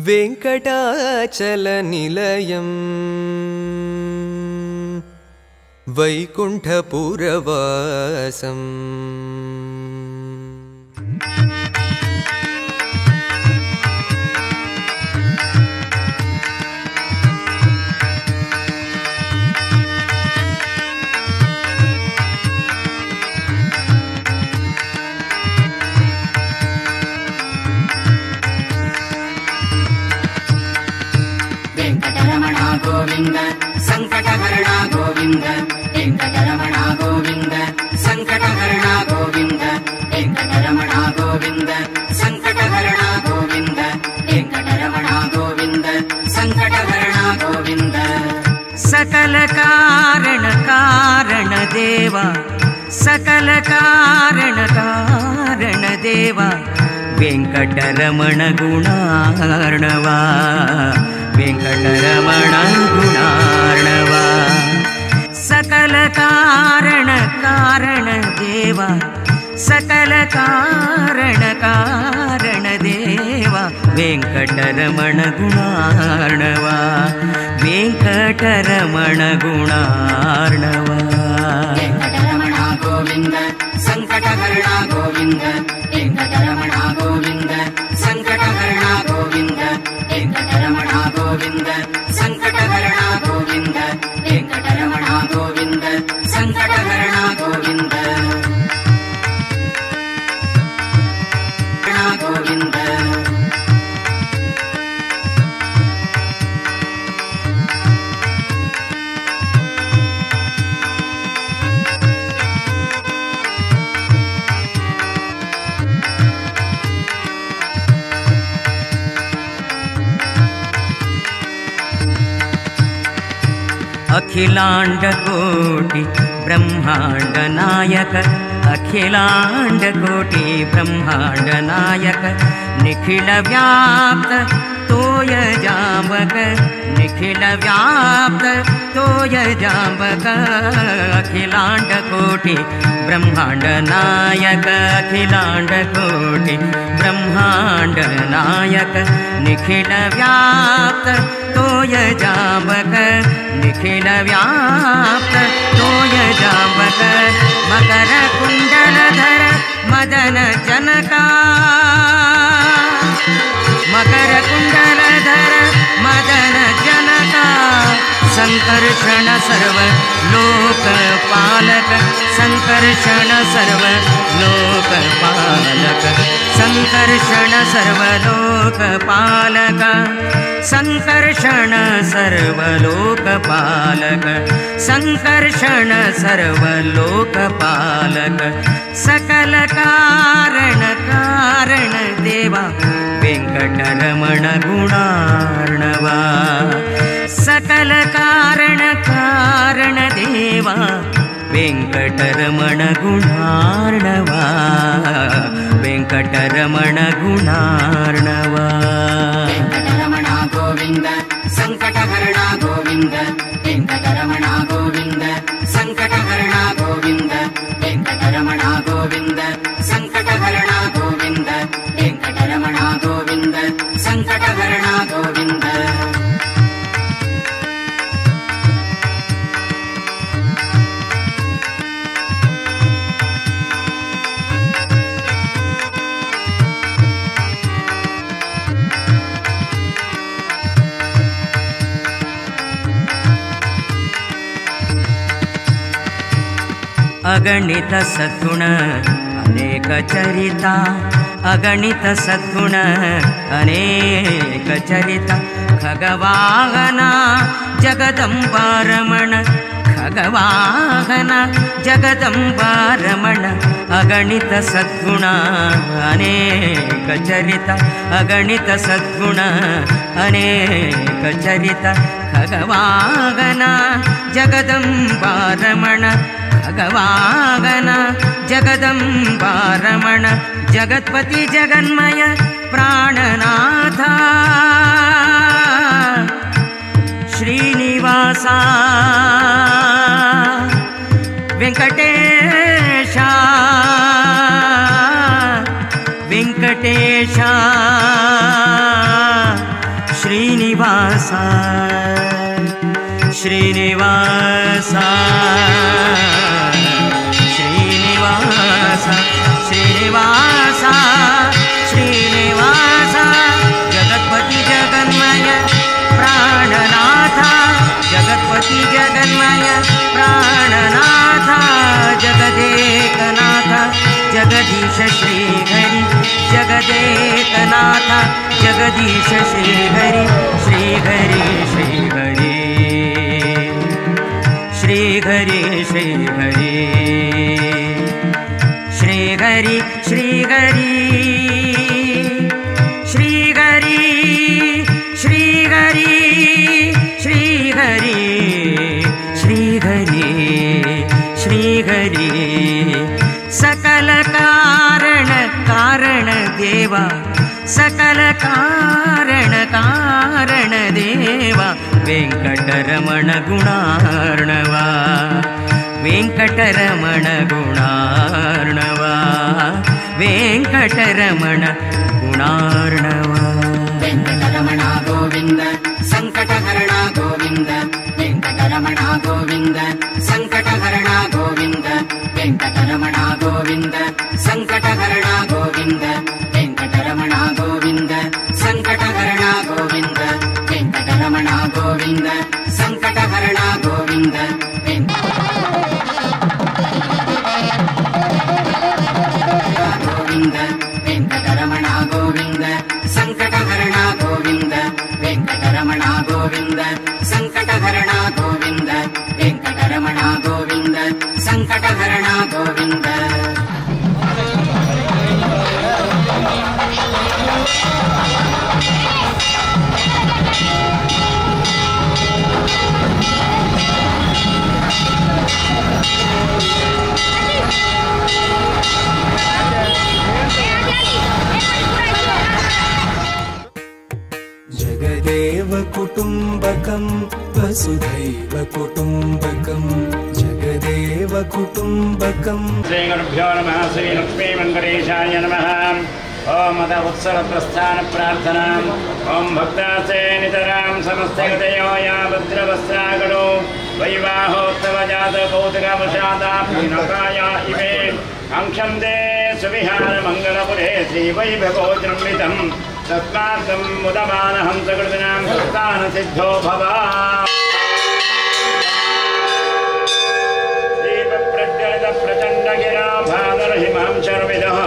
वेंकटाचलनिलयम् वैकुण्ठपुरवासम् वेंकटरमणा गोविंद संकटहरणा गोविंद वेंकटरमणा गोविंद संकटहरणा गोविंद वेंकटरमणा गोविंद संकटहरणा गोविंद वेंकटरमणा गोविंद संकटहरणा गोविंद सकल कारण कारण देवा सकल कारण कारण देवा वेंकटरमण गुणार्णवा वेंकटरमण गुणार्णवा सकल कारण कारण देवा सकल कारण कारण देवा वेंकटरमण गुणार्णवा वेंकटरमण गुणार्णवा वेंकटरमणा गोविंद संकटहरणा गोविंद वेंकटरमणा गोविंद संकटहरणा गोविंद वेंकटरमणा गोविंद संकटहरणा गोविंद वेंकटरमणा गोविंद संकटहरणा गोविंद गोविंद अखिलांड कोटि ब्रह्मांड नायक अखिलांड कोटि ब्रह्मांड नायक निखिल व्याप्त तोय जाम्बक निखिल व्याप्त तोय जाम्बक अखिलांड कोटि ब्रह्मांड नायक अखिलांड कोटि ब्रह्मांड नायक निखिल व्याप्त तोय जाम्बक निखिल व्याप्त तोय जाम्बक मकर कुंडलधर मदन जनका मकर कुंडलधर मदन जनका संकर्षण सर्व लोकपालक संकर्षण सर्व लोकपालक संकर्षण सर्व लोकपालक संकर्षण सर्व लोकपालक संकर्षण सर्व लोकपालक सकल कारण कारण देवा वेंकटरमण गुणार्णवा सकल कारण कारण देवा वेंकटरमण गुणार्णवा वेंकटरमण गुणार्णवा वेंकटरमणा गोविंद संकटहरणा गोविंद वेंकटरमणा गोविंद संकटहरणा गोविंद वेंकटरमणा गोविंद संकटहरणा गोविंद वेंकटरमणा गोविंद संकटहरणा गोविंद अगणित सद्गुण अनेक चरिता अगणित सद्गुण अनेक चरिता खगवाहना जगदंबारमण खगवाहना जगदंबारमण अगणित सद्गुण अनेक चरिता अगणित सद्गुण अनेक चरिता खगवाहना जगदंबारमण खगवाहन जगदंबारमण जगत्पति जगन्मय प्राणनाथ श्रीनिवासा वेंकटेश वेंकटेश ಶ್ರೀನಿವಾಸ ಶ್ರೀನಿವಾಸ ಶ್ರೀನಿವಾಸ ಶ್ರೀನಿವಾಸ ಶ್ರೀನಿವಾಸ ಜಗತ್ಪತಿ ಜಗನ್ಮಯ ಪ್ರಾಣನಾಥ ಜಗತ್ಪತಿ ಜಗನ್ಮಯ ಪ್ರಾಣನಾಥ ಜಗದೇಕನಾಥ ಜಗದೀಶ ಶ್ರೀಹರಿ ಜಗದೇಕನಾಥ ಜಗದೀಶ ಶ್ರೀಹರಿ ಶ್ರೀಹರಿ ಶ್ರೀಹರಿ ಶ್ರೀಹರಿ ಶ್ರೀಹರಿ ಶ್ರೀಹರಿ ಶ್ರೀಹರಿ ಶ್ರೀಹರಿ ಶ್ರೀಹರಿ ಶ್ರೀಹರಿ ಶ್ರೀಹರಿ ಶ್ರೀಹರಿ ಸಕಲ ಕಾರಣ ಕಾರಣ ದೇವ ಸಕಲ ಕಾರಣ ಕಾರಣ ದೇವ ವೆಂಕಟರಮಣ ಗುಣಾರ್ಣವ ವೆಂಕಟರಮಣ ಗುಣಾರ್ಣವ ವೆಂಕಟರಮಣ ಗುಣಾರ್ಣವ ವೆಂಕಟರಮಣ ಗೋವಿಂದ ಸಂಕಟಹರಣ ಗೋವಿಂದ ವೆಂಕಟರಮಣ ಗೋವಿಂದ ಸಂಕಟಹರಣ ಗೋವಿಂದ ವೆಂಕಟರಮಣ ಗೋವಿಂದ ಸಂಕಟಹರಣ ಗೋವಿಂದ ವೆಂಕಟರಮಣ ಗೋವಿಂದ ಸಂಕಟಹರಣ ಗೋವಿಂದ ವೆಂಕಟರಮಣ ಗೋವಿಂದ ಸಂಕಟಹರಣ ಗೋವಿಂದ ಗೋವಿಂದ ವೆಂಕಟರಮಣ ಗೋವಿಂದ ಸಂಕಟಹರಣ ಗೋವಿಂದ ವೆಂಕಟರಮಣ ಗೋವಿಂದ ಸಂಕಟಹರಣ ಗೋವಿಂದ ವೆಂಕಟರಮಣ ಗೋವಿಂದ ಸಂಕಟಹರಣ ಗೋವಿಂದ जगदेव कुटुम्बकं वसुधैव कुटुम्बकं जगदेव कुटुम्बकं श्रीगुरुभ्यो नमः श्री लक्ष्मी वेंकटेशाय नमः ओम अथ उत्सव प्रस्थान प्रार्थना ओम भक्तासे नितरां समस्तगतयो या भद्रवस्त्रागणो वैवाहोत्सव जात कौतुकवशादा पिनकाया इमे अंशं ते सुविहार मंगलपुरे श्रीवैभवोजृम्बितं तस्मात् मुदमानहं सकृतिनां भक्तान् सिद्धो भव प्रचण्डगिरा भानुर्हिमां शर्मिदः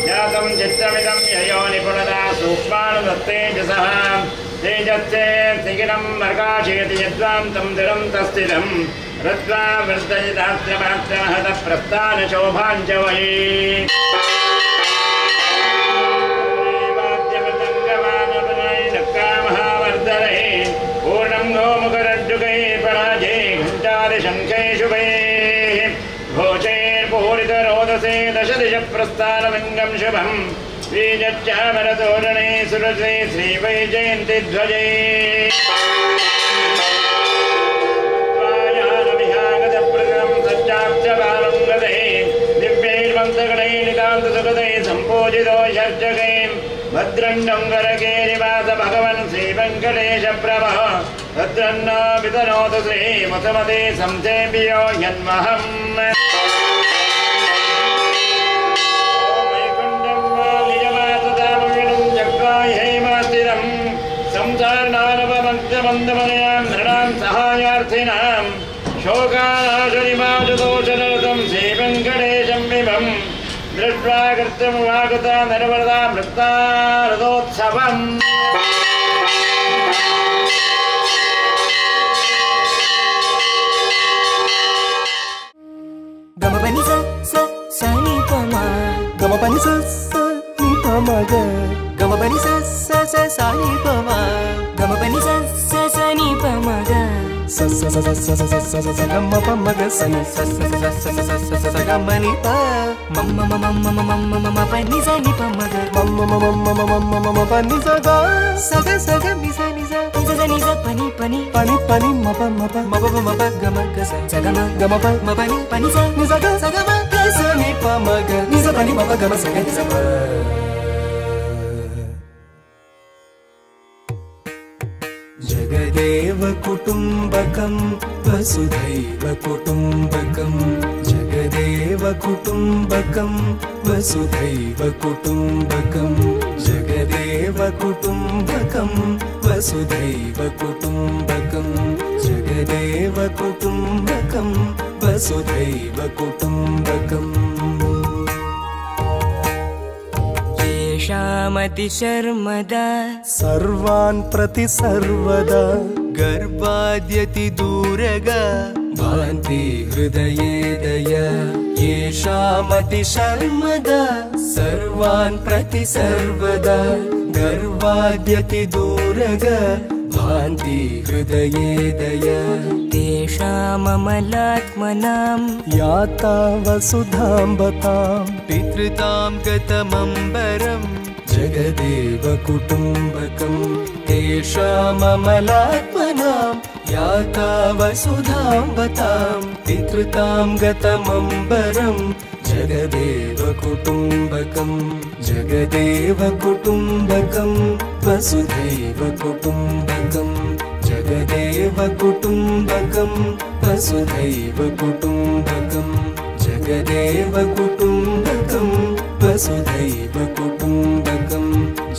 जातं चित्तमिदं ययो निपुणता सूक्ष्मानुदत्तेजसः तेजस्ते शिखिरं प्रकाशयति यद्वान्तं दिरं तस्थितं रत्वा वृद्धयितास्त्रमात्रमहतः प्रस्थानशोभाञ्च वै महावर्धने पूर्णं गोमुखरज्जुकै पराजे घण्टादिशङ्कै शुभैः घोषैर्पूरितरोदसे दशदिश प्रस्थानलिङ्गं शुभं श्रीजच्चामरतोरणे सुरसे श्रीवैजयन्ति ध्वजे विहागतप्रदं सच्चाब्जबालं गते दिव्यैर्वंसगणैः नितान्तसुगतैः सम्पूजितो षड्जगैः भद्रण्डङ्गरकेरिवास भगवन् श्रीवेङ्कटेशप्रभः भद्रन्नो वितनोतु श्रीमसमते संसेव्यो यन्महम् वैकुण्ठं निजवासदामविणं जग्गाय हेमास्थिरं संसारनानवमन्त्रमन्दमनयां नृणां सहायार्थिनां शोकानाशनिमाशदोषरतं श्रीवेङ्कटेशं विभं दृष्ट्वा कृत्यमुवागता नरवरदा मृत्तारदोत्सवम् गमपनि स नि प म गमपनि स नि प म ग गमपनि स नि प म गमपनि स नि प म ग स ग म प म ग स नि स ग म नि प म म म म म म म म प नि स नि प म ग म म म म म म म प नि स ग स ग नि स नि स नि स प नि प नि म प म प म प ग म ग स ग म प म प नि स नि स ग म ग स नि प म ग नि स प नि म प ग म स ग नि स प जगदेव कुटुम्बकं वसुधैव कुटुम्बकं जगदेव कुटुम्बकं वसुधैव कुटुम्बकं जगदेव कुटुम्बकं वसुधैव कुटुम्बकं जगदेव कुटुम्बकं वसुधैव कुटुम्बकम् येषामतिशर्मदा सर्वान् प्रति सर्वदा गर्भाद्यति दूरगा भान्ति हृदये दया येषामतिशर्मदा सर्वान् प्रति सर्वदा गर्भाद्यति दूरगा भान्ति हृदये दया तेषाममलात्मनां याता वसुधाम्बतां पितृतां गतमम्बरम् जगदेव कुटुम्बकं तेषाममलात्मनां याता वसुधाम्बतां पितृतां गतमम्बरम् जगदेव कुटुम्बकं जगदेव कुटुम्बकं वसुधैव कुटुम्बकं जगदेव कुटुम्बकं वसुधैव कुटुम्बकं जगदेव कुटुम्बकं वसुधैव कुटुम्बकं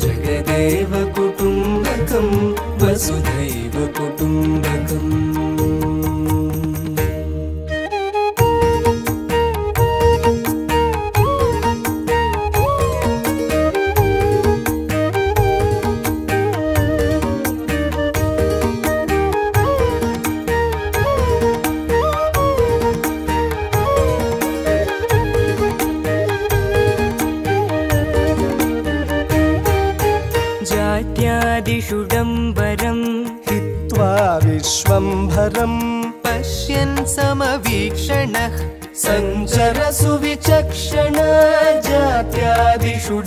जगदेव कुटुम्बकं वसुधैव कुटुम्बकम् जात्यादिषुडम्बरं हित्वा विश्वम्भरं पश्यन् समवीक्षणः सञ्चरसु विचक्षण जात्यादिषुडम्बरं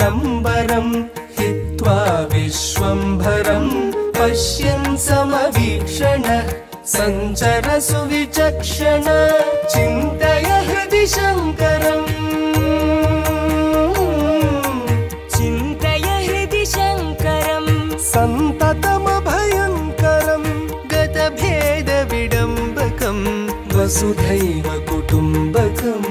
हित्वा विश्वम्भरं पश्यन् समवीक्षणः सञ्चरसु विचक्षण चिन्तय हृदि शङ्करम् सन्ततमभयङ्करं गतभेदविडम्बकं वसुधैव कुटुम्बकम्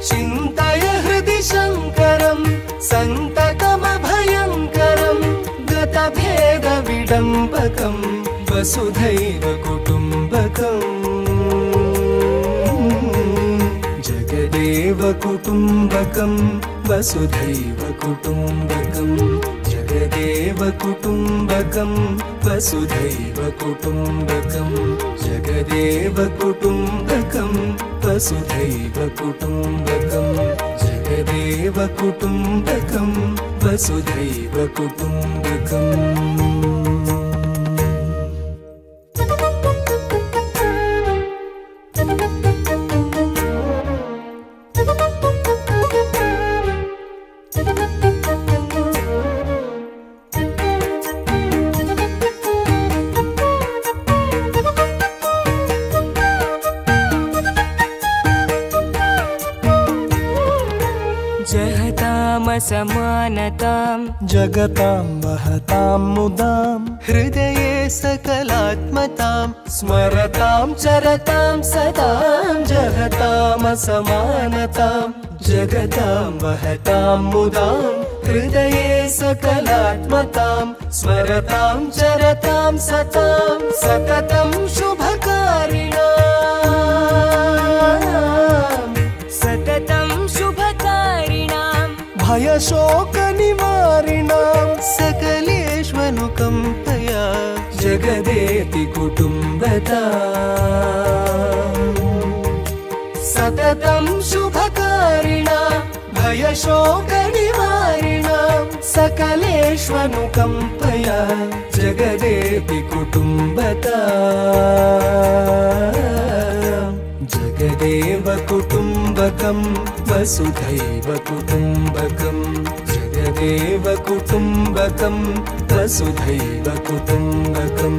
चिन्तय हृदि शङ्करं सन्ततमभयङ्करं गतभेदविडम्बकं वसुधैव कुटुम्बकम् जगदेव कुटुम्बकं वसुधैव कुटुम्बकं जगदेव कुटुम्बकं वसुधैव कुटुम्बकं जगदेव कुटुम्बकं वसुधैव कुटुम्बकं जगदेव कुटुम्बकं वसुधैव कुटुम्बकम् जहतामसमानतां जगतां वहतां मुदां हृदये सकलात्मतां स्मरतां चरतां सदां जगतामसमानतां जगतां वहतां मुदां हृदये सकलात्मतां स्मरतां चरतां सतां सततं शुभकारिणाम् सततं शुभकारिणां भयशोकनिवारिणां सकलेष्वनुकम्पया जगदेति कुटुम्बता सततं शुभकारिणा भयशोकनिवारिणां सकलेष्वनुकम्पया जगदेति कुटुम्बता जगदेव कुटुम्बकं वसुधैव कुटुम्बकं जगदेव कुटुम्बकं वसुधैव कुटुम्बकं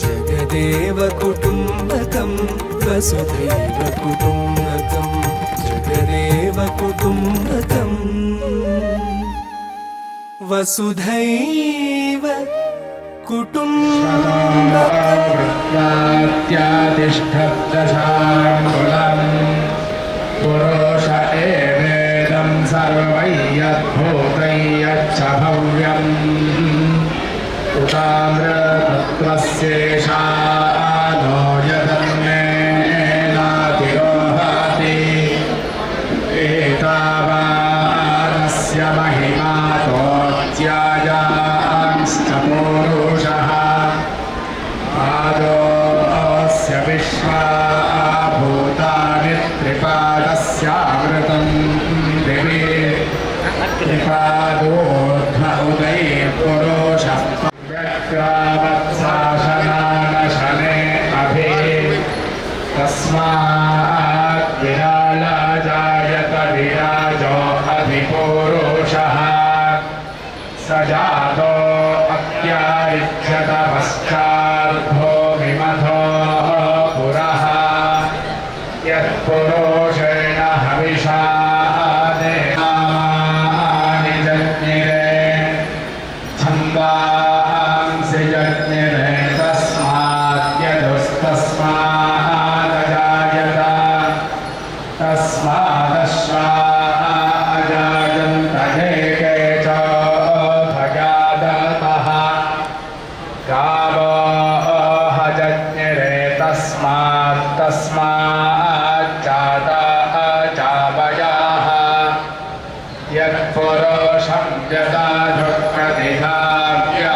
जगदेव कुटुम्बकं वसुधैव कुटुम्बकं जगदेव कुटुम्बकं वसुधैव कुटुम्बकम् पुरुष एवेदं सर्वै यद्भूतै यच्च भव्यम् उताम्रतत्त्वस्येषा नो यदन्नेनातिरोहति एतावानस्य महिमातोऽत्यायांश्च पूरुषः आदोऽस्य विश्वाभूतानि त्रिपादस्यामृतं दिवि त्रिपादोऽध्व उदयपुरुषः व्यक्रावत्साशनानशने अभि तस्मात् विराजायत विराजो अधिपुरुषः स जातो अत्यारिच्यत पश्चाद्भो विमथो पुरः यत्पुरुषेण हविषा देहानि जज्ञिरे छन्दांसि जज्ञिरे तस्माद्यदुस्तस्मादजायत तस्मादश्वा अजायन्त एके च भजादतः गावो हजज्ञिरे तस्माच्चाता चावयाः यत्पुरुषं यदा दुःखदिहाव्या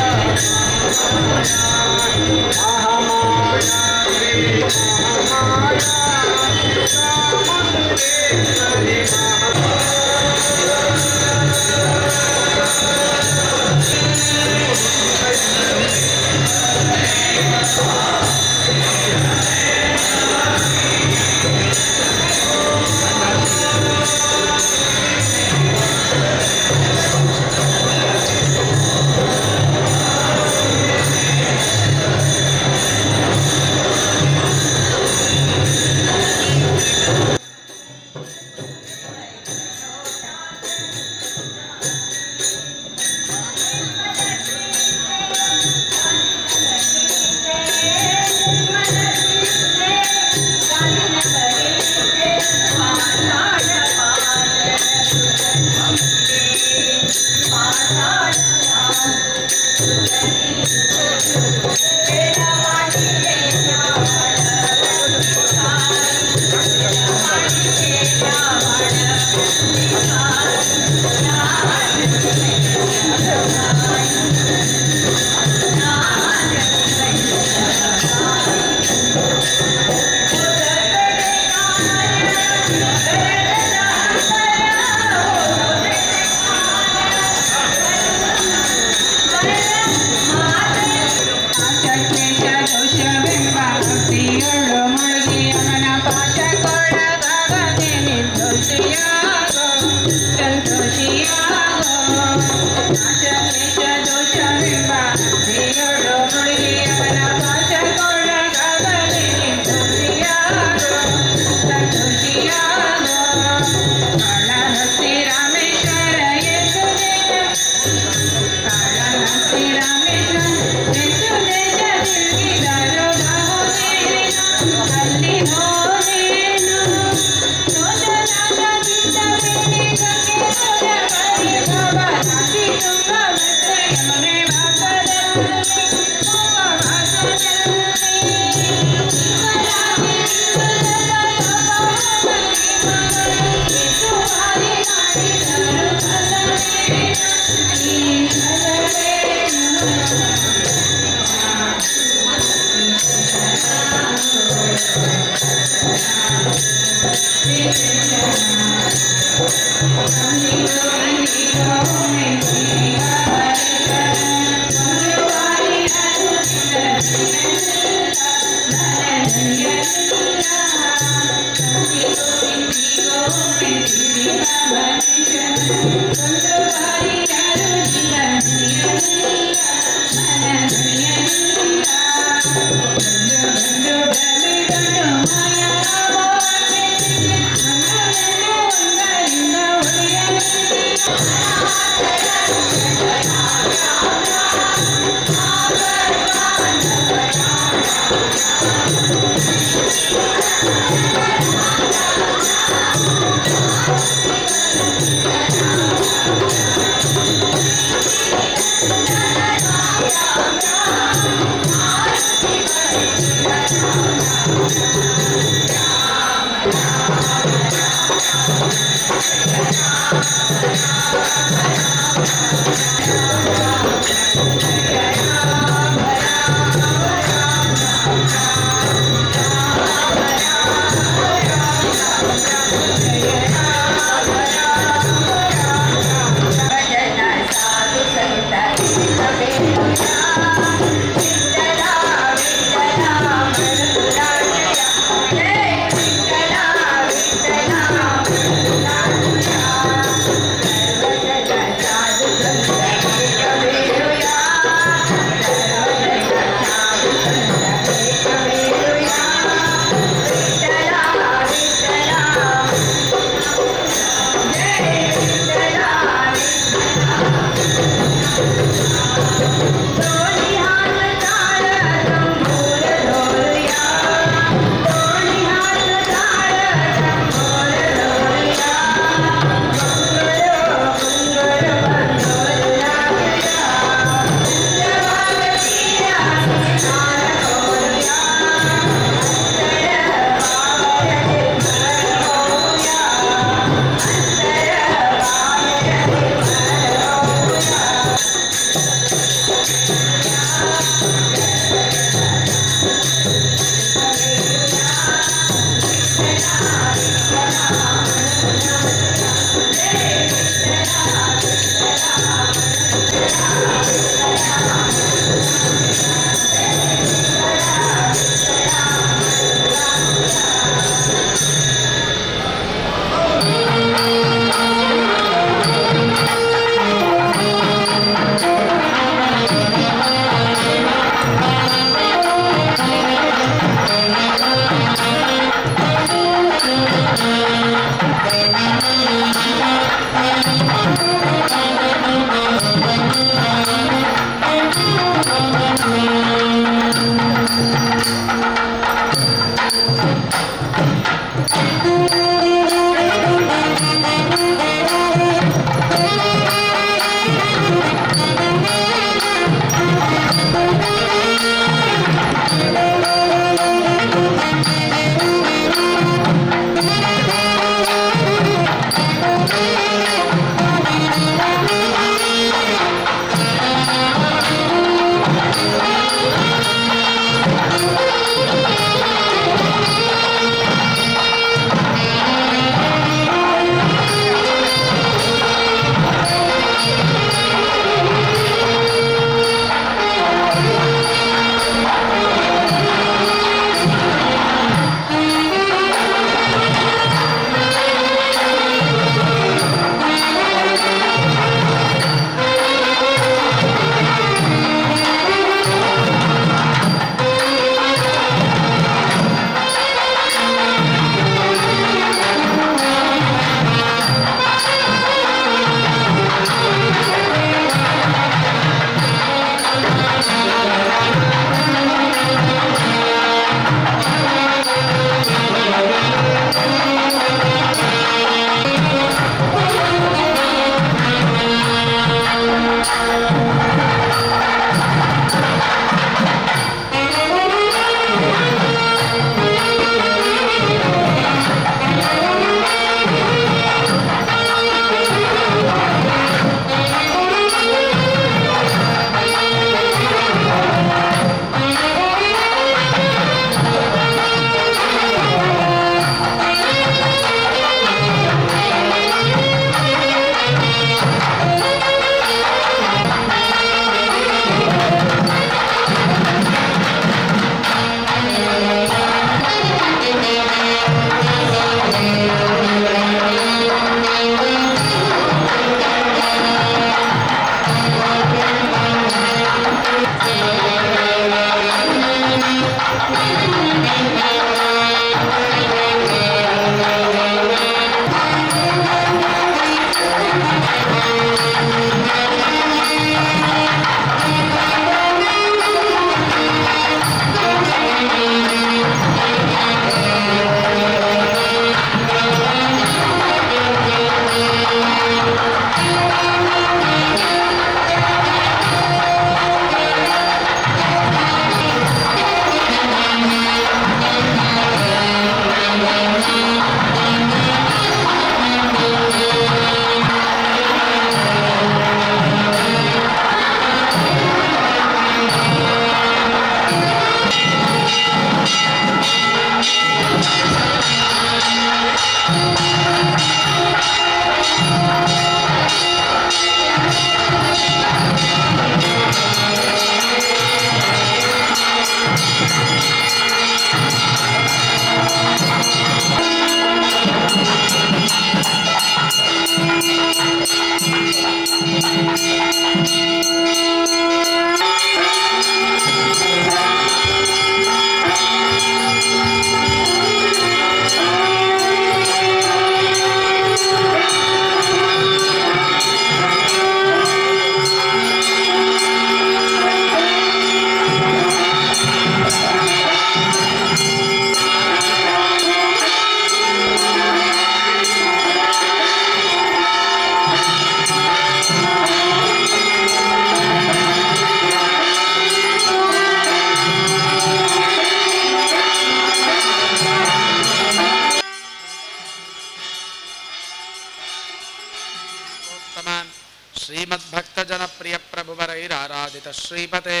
श्रीमद्भक्तजनप्रियप्रभुवरैराराधित श्रीपते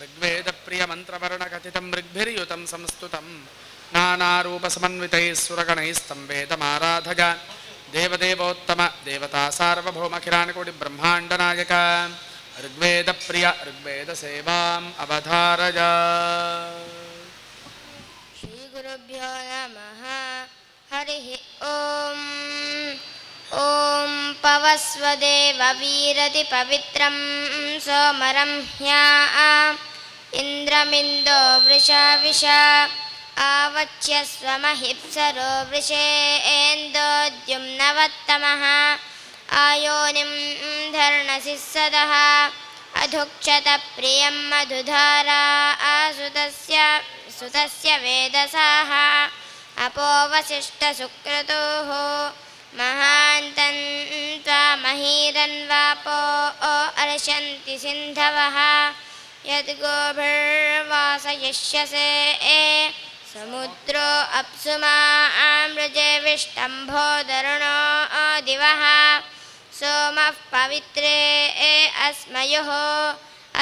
ऋग्वेदप्रियमन्त्रवर्णकथितं ऋग्भिर्युतं संस्तुतं नानारूपसमन्वितैः सुरगणैस्तं वेदमाराधय देवदेवोत्तम देवता सार्वभौमखिलानकोटिब्रह्माण्डनायक ऋग्वेदप्रिय ऋग्वेदसेवाम् अवधारय। श्रीगुरुभ्यो नमः। हरिः ओम्। ॐ पवस्वदेव वीरति पवित्रं सोमरं ह्या इन्द्रमिन्दो वृषाविषा आवच्य स्वमहिप्सरो वृषेन्दोद्युम्नवत्तमः आयोनिं धर्णसि सदः अधुक्षत प्रियं मधुधारा सुतस्य वेदसाः अपोवशिष्टसुक्रतोः महान्तं त्वामहीरन्वापो अर्षन्ति सिन्धवः यद्गोभिर्वासयिष्यसे समुद्रो अप्सुमामृजे विष्टम्भोदरुणो दिवः सोमः पवित्रे अस्मयोः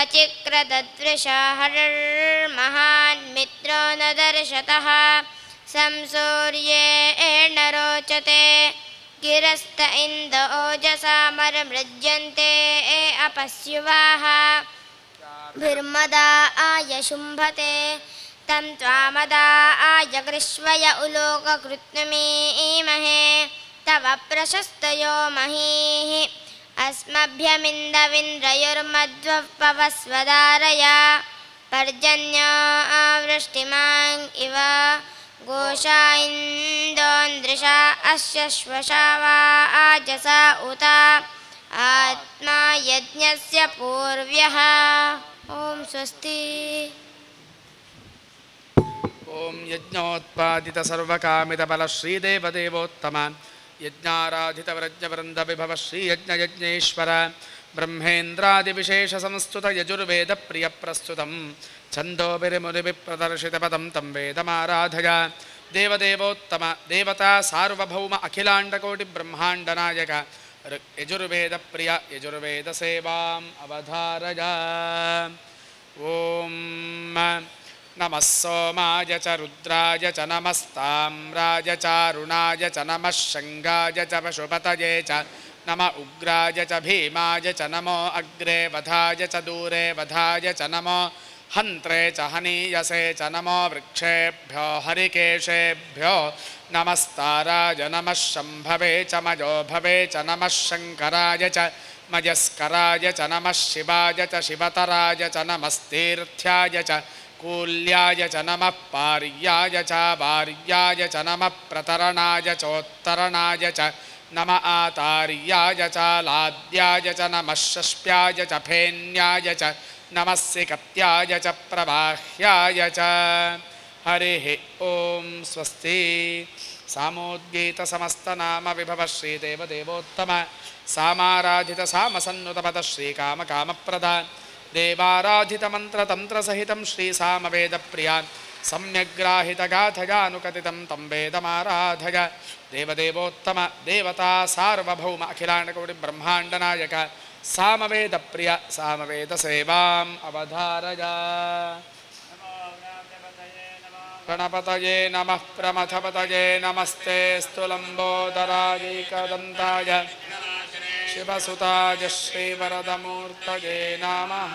अचिक्रदद्वृषा हरिर्महान्मित्रो न दर्शतः संसूर्येण रोचते गिरस्त इन्द ओजसामरमृज्यन्ते अपस्युवाः भिर्मदा आयशुम्भते तं त्वामदा आयगृष्वय उलोककृत्नुमीमहे तव प्रशस्तयो महीः अस्मभ्यमिन्दविन्द्रयोर्मध्वः पवस्वदारय पर्जन्यो वृष्टिमां इव घोषा इन्दोन्द्रिषा अस्य श्वशा वा आजसा उत आत्मा यज्ञस्य पूर्व्यः। ॐ स्वस्ति। ॐ यज्ञोत्पादित सर्वकामितबल श्रीदेवदेवोत्तम यज्ञाराधितव्रजवृन्दविभव श्रीयज्ञयज्ञेश्वर ब्रह्मेन्द्रादिविशेषसंस्तुत यजुर्वेदप्रियप्रस्तुतं छन्दोभिर्मुनिभिप्रदर्शितपदं तं वेदमाराधय देवदेवोत्तम देवता सार्वभौम अखिलाण्डकोटिब्रह्माण्डनायक यजुर्वेदप्रिय यजुर्वेदसेवाम् अवधारय। ॐ नमः सोमाय च रुद्राय च नमस्ताम्राय चारुणाय च नमः शङ्गाय च पशुपतये च नम उग्राय च भीमाय च नमो अग्रे वधाय च दूरे वधाय च नमो हन्त्रे च हनीयसे च नमो वृक्षेभ्यो हरिकेशेभ्यो नमस्ताराय नमः शम्भवे च मयोभवे च नमः शङ्कराय च मयस्कराय च नमः शिवाय च शिवतराय च नमस्तीर्थ्याय च कूल्याय च नमः पार्याय च वार्याय च नमः प्रतरणाय चोत्तरणाय च नम आतार्याय च लाद्याय च नमः षष्प्याय च फेन्याय च नमः सिकत्याय च प्रवाह्याय च। हरिः ॐ स्वस्ति। सामोद्गीतसमस्तनाम विभव श्रीदेवदेवोत्तम सामाराधित सामसन्नुतपद श्रीकामकामप्रद देवाराधितमन्त्रतन्त्रसहितं श्रीसामवेदप्रिया सम्यग्राहितगाथयानुकथितं तं वेदमाराधय देवदेवोत्तम देवता सार्वभौम अखिलाण्डकोटिब्रह्माण्डनायक सामवेदप्रिय सामवेदसेवाम् अवधारय। गणपतये नमः प्रमथपतये नमस्ते स्तुलम्बोदरायैकदन्ताय शिवसुताय श्रीवरदमूर्तये नमः।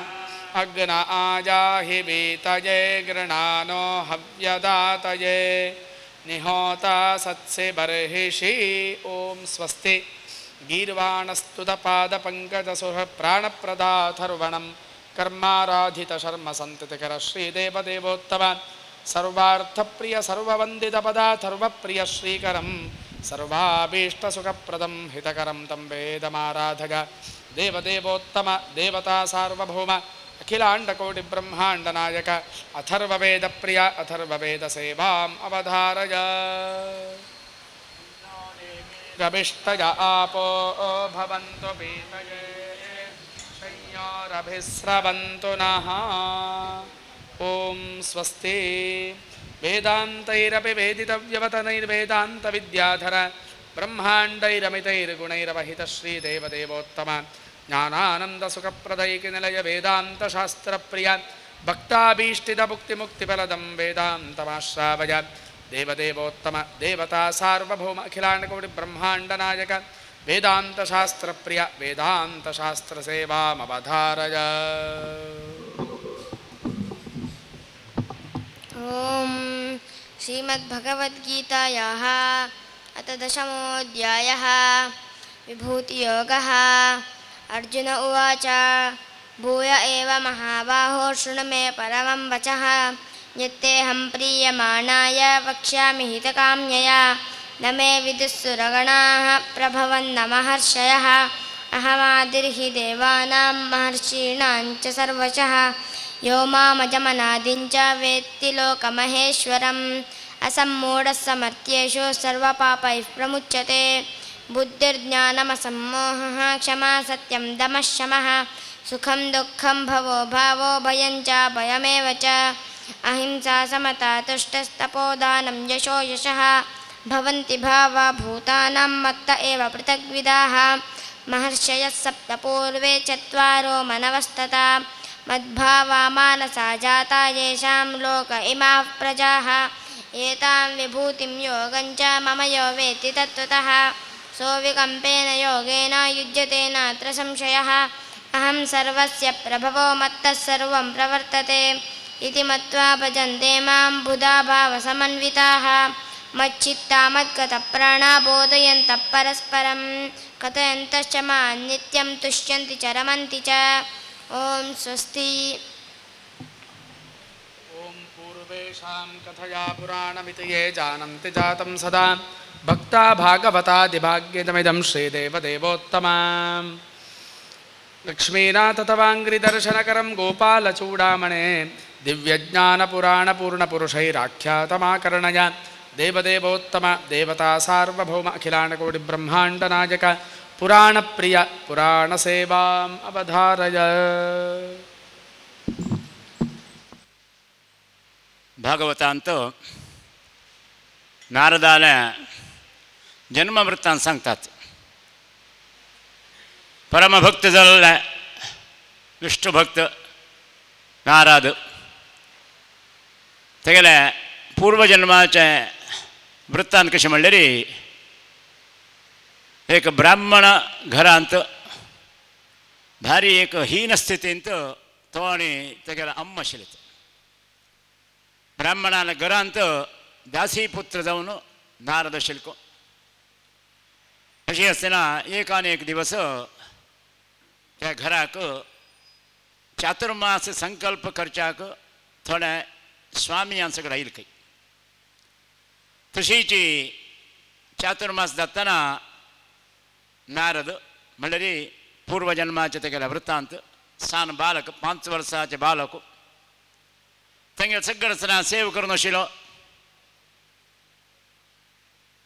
अग्न आजाहि वीतये गृणानो हव्यदातये निहोता सत्सि बर्हिषि। ॐ स्वस्ति। गीर्वाणस्तुतपादपङ्कजसुर प्राणप्रदाथर्वणं कर्माराधितशर्मसन्ततिकर श्रीदेवदेवोत्तम सर्वार्थप्रिय सर्ववन्दितपदाथर्वप्रिय श्रीकरं सर्वाभीष्टसुखप्रदं हितकरं तं वेदमाराधय देवदेवोत्तम देवता सार्वभौम अखिलाण्डकोटिब्रह्माण्डनायक अथर्ववेदप्रिय अथर्ववेदसेवाम् अवधारय। रविष्टय आपो भवन्तु पीतये शय्योरभिस्रवन्तु नः। ॐ स्वस्ति। वेदान्तैरपि वेदितव्यवतनैर्वेदान्तविद्याधर ब्रह्माण्डैरमितैर्गुणैरवहित श्रीदेवदेवोत्तम ಜ್ಞಾನಾನಂದಸುಖಪ್ರದೈಕಿನಿಲಯ ವೇದಾಂತಶಾಸ್ತ್ರಪ್ರಿಯ ಭಕ್ತಾಭೀಷ್ಟಿತಮುಕ್ತಿಮುಕ್ತಿಫಲದಂ ವೇದಾಂತಮಾಶ್ರಾವಯ ದೇವದೇವೋತ್ತಮ ದೇವತಾ ಸಾರ್ವಭೌಮ ಅಖಿಲಾಂಡಕೋಟಿ ಬ್ರಹ್ಮಾಂಡನಾಯಕ ವೇದಾಂತಶಾಸ್ತ್ರಪ್ರಿಯ ವೇದಾಂತಶಾಸ್ತ್ರಸೇವಾಮವಧಾರಯ. ಓಂ ಶ್ರೀಮದ್ಭಗವದ್ಗೀತಾಯಾಃ ಅಥ ದಶಮೋऽಧ್ಯಾಯಃ ವಿಭೂತಿಯೋಗಃ. ಅರ್ಜುನ ಉವಾಚ ಭೂಯ ಏವ ಮಹಾಬಾಹೋ ಶೃಣು ಮೇ ಪರಮಂ ವಚಃ ಯತ್ತೇಹಂ ಪ್ರೀಯಮಾಣಾಯ ವಕ್ಷ್ಯಾಮಿ ಹಿತಕಾಮ್ಯಯಾ ನ ಮೇ ವಿದುಃಸುರಗಣಾಃ ಪ್ರಭವನ್ನ ಮಹರ್ಷಯಃ ಅಹಮಾದಿರ್ಹಿ ದೇವಾನಾಂ ಮಹರ್ಷೀಣಾಂ ಚ ಸರ್ವಶಃ ಯೋ ಮಾಮಜಮನಾದಿಂಚ ವೇತ್ತಿ ಲೋಕಮಹೇಶ್ವರಂ ಅಸಮ್ಮೂಢಃ ಸಮರ್ಥ್ಯೇಷು ಸರ್ವಪಾಪೈಃ ಪ್ರಮುಚ್ಯತೆ. ಬುದ್ಧಿರ್ಜ್ಞಾನಮಸಮ್ಮೋಹಃ ಕ್ಷಮಾ ಸತ್ಯಂ ದಮಃ ಶಮಃ ಸುಖಂ ದುಃಖಂ ಭವೋ ಭಾವೋ ಭಯಂ ಚ ಭಯಮೇವ ಚ ಅಹಿಂಸಾ ಸಮತಾ ತುಷ್ಟಸ್ತಪೋದಾನಂ ಯಶೋ ಯಶಃ ಭವಂತಿ ಭಾವಾ ಭೂತಾನಾಂ ಮತ್ತ ಏವ ಪೃಥಗ್ವಿದಾಃ ಮಹರ್ಷಯಃ ಸಪ್ತ ಪೂರ್ವೇ ಚತ್ವಾರೋ ಮನವಸ್ತತಾ ಮದ್ಭಾವಾ ಮಾನಸಾ ಜಾತಾ ಯೇಷಾಂ ಲೋಕ ಇಮಾಃ ಪ್ರಜಾಃ ಏತಾಂ ವಿಭೂತಿಂ ಯೋಗಂ ಚ ಮಮ ಯೋ ವೇತ್ತಿ ತತ್ವತಃ ಸೋವಿಕಂಪೇನ ಯೋಗೇನ ಯುಜ್ಯತೆ ನಾತ್ರ ಸಂಶಯಃ ಅಹಂ ಸರ್ವಸ್ಯ ಪ್ರಭವೋ ಮತ್ತಃ ಸರ್ವಂ ಪ್ರವರ್ತತೆ ಇತಿ ಮತ್ವಾ ಭಜಂತೆ ಮಾಂ ಬುಧಾ ಭಾವಸಮನ್ವಿತಾಃ ಮಚ್ಚಿತ್ತಾ ಮದ್ಗತಃ ಪ್ರಾಣಾ ಬೋಧಯन्तಃ ಪರಸ್ಪರಂ ಕಥಯन्तಶ್ಚ ಮಾಂ ನಿತ್ಯಂ ತುಷ್ಯಂತಿ ಚ ರಮಂತಿ ಚ. ಓಂ ಸ್ವಸ್ತಿ. ಓಂ ಪೂರ್ವೇಷಾಂ ಕಥಯಾ ಪುರಾಣಮಿತಿ ಯೇ ಜಾನಂತಿ ಜಾತಂ ಸದಾ ಭಕ್ತಾ ಭಾಗವತಾದಿಭಾಗ್ಯದಮಿದಂ ಶ್ರೀದೇವದೇವೋತ್ತಮಾಂ ಲಕ್ಷ್ಮೀನಾಥತವಾಂಗ್ರಿದರ್ಶನಕರಂ ಗೋಪಾಲಚೂಡಾಮಣೆ ದಿವ್ಯಜ್ಞಾನಪುರಾಣಪೂರ್ಣಪುರುಷೈರಾಖ್ಯಾತಮಾಕರ್ಣಯ ದೇವದೇವೋತ್ತಮ ದೇವತಾ ಸಾರ್ವಭೌಮ ಅಖಿಲಾಂಡಕೋಟಿ ಬ್ರಹ್ಮಾಂಡನಾಯಕ ಪುರಾಣಪ್ರಿಯ ಪುರಾಣಸೇವಾಂ ಅವಧಾರಯ. ಭಾಗವತ ಅಂತೂ नारदाला जन्म वृत्तांत सांगतात. परमभक्त झालेला विष्णुभक्त नारद तेगेले पूर्वजन्माचे वृत्तांत कशें म्हणल्यार एक ब्राह्मण घरांत भारी एक हीन स्थितींत तो आनी तेगेलो अम्म आशिल्लो. ब्राह्मणान घरांत दासी पुत्र जावन नारद आशिल्लो. अशें आसतना एकान एक दिवस त्या घराक चातुर्मास संकल्प करच्याक थोडे स्वामियांचे कडेन आयिल्ले खंय. तशीच चातुर्मास जातना नारद म्हणल्यार पूर्वजन्माचे तेगेले वृत्तांत सान बालक 5 वर्साचे बालक तेंगे सगळें सेव करून आशिल्लो.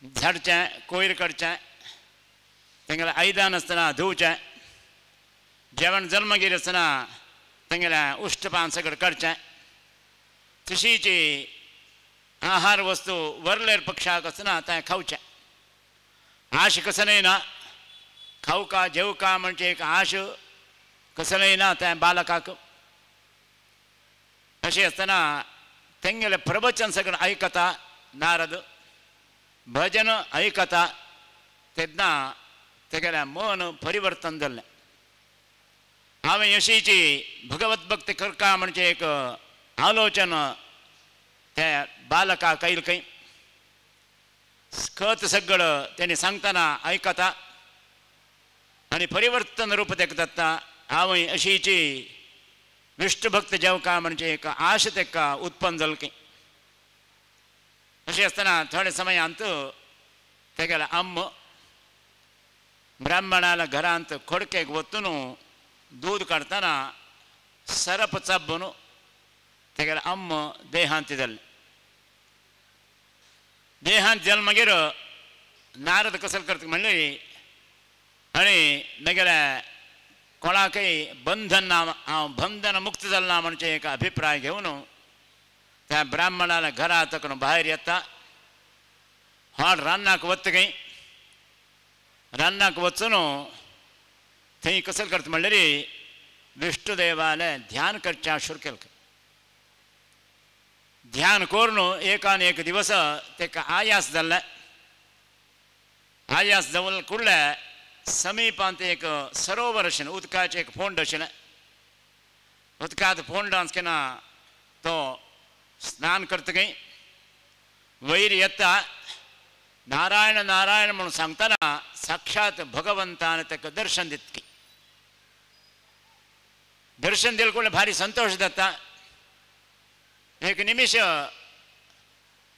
झाडचें कोयर काडचें तेंगेलें आयदान आसतना धुवचें जेवण जल्मगीर आसतना तेंगेलें उश्टपान सगळें काडचें. तशीच आहार वस्तू वरलेर पक्षाक आसतना तें खावचें. आश कसलेंय ना खावका जेवका म्हणजे एक आश कसलेंय ना तें बालकाक. अशें आसतना तेंगेलें प्रवचन सगळें आयकता नारद भजन आयकता तेन्ना तेगेलें मन परिवर्तन जाल्लें. हांवें अशीच भगवत भक्ती करता म्हणजे एक आलोचन त्या बालकाक आयिल्लें खंय. खत सगळें तेणी सांगतना आयकता आनी परिवर्तन रूप तेका जाता. हांवें अशीच विष्णुभक्त जेवका म्हणजे एक आश तेका उत्पन्न जाली खंय. अशें आसतना थोडे समयांत तेगेले अम्म ब्राह्मणाल्या घरांत खोडकेक वचून दूद काडतना सरप चाबून तेगेले अम्म देहांत जाल्ले. देहांत जाले मागीर नारद कसले करता म्हणल्यार आनी म्हगेले कोणाकय बंधन ना हांव बंधन मुक्त जालो ना म्हणजे एक अभिप्राय घेवन त्या ब्राह्मणाला घरा तकून भायर येता. हाड रान्नाक वता खंय. रान्नाक वचून थंय कसं करता म्हणल्यार विष्णू देवाले ध्यान करच्या सुरू केलें ध्यान करून एकान एक दिवस तेका आयास जाल्ले आयास जावन कुडले समीपांत एक सरोवर आशिल्लें उदकाचें एक फोंड आशिल्लें उदकांत फोंडांत केन्ना तो स्नान करतकीर वयर येता नारायण नारायण म्हणून सांगतना साक्षात भगवंतान ताका दर्शन दितकी दर्शन दिले कुडले भारी संतोष जाता एक निमिष